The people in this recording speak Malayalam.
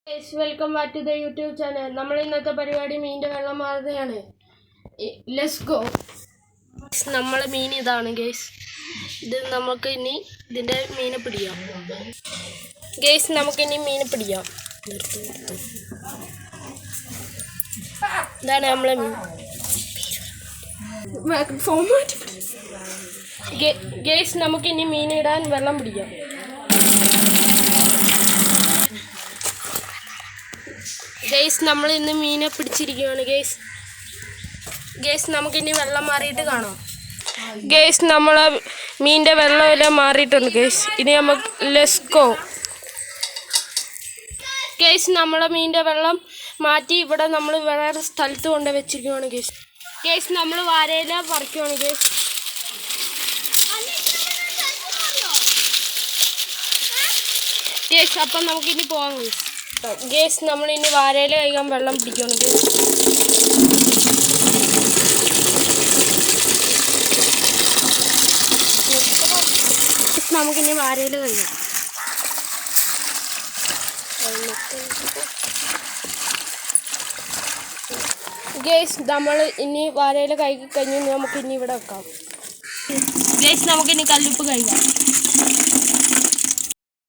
Guys, welcome back to the YouTube channel. നമ്മൾ ഇന്നത്തെ പരിപാടി മീനിന്റെ വെള്ളം മാറുകയാണ്. Let's go. നമ്മളെ മീൻ ഇതാണ് ഗൈസ്. ഇത് നമുക്ക് ഇനി ഇതിന്റെ മീനെ പിടിക്കാം. ഗൈസ് നമുക്ക് ഇനി മീനെ പിടിക്കാം. ഇതാണ് നമ്മളെ മീൻ. ഗൈസ് നമുക്ക് ഇനി മീനിടാൻ വെള്ളം പിടിക്കാം. ഗൈസ് നമ്മൾ ഇന്ന് മീനെ പിടിച്ചിരിക്കുകയാണ് ഗൈസ് നമുക്കിനി വെള്ളം മാറിയിട്ട് കാണാം. ഗൈസ് നമ്മളെ മീനിൻ്റെ വെള്ളമെല്ലാം മാറിയിട്ടുണ്ട് ഗൈസ്. ഇനി നമുക്ക് ലെറ്റ്സ് ഗോ. ഗൈസ് നമ്മളെ മീനിൻ്റെ വെള്ളം മാറ്റി ഇവിടെ നമ്മൾ വേറെ സ്ഥലത്ത് കൊണ്ട് വെച്ചിരിക്കുകയാണ് ഗൈസ് നമ്മൾ വാരയില പറിക്കുകയാണ് ഗൈസ് അപ്പം നമുക്കിനി പോകാം ഗൈസ് നമ്മളിനി വാരയില കഴിക്കാൻ വെള്ളം പിടിക്കണം നമുക്കിനി വാരയില കഴിക്കാം. ഗൈസ് നമ്മൾ ഇനി വാരയില കഴിക്കി കഴിഞ്ഞ് നമുക്ക് ഇനി ഇവിടെ വെക്കാം. ഗൈസ് നമുക്കിനി കല്ലുപ്പ് കഴിക്കാം.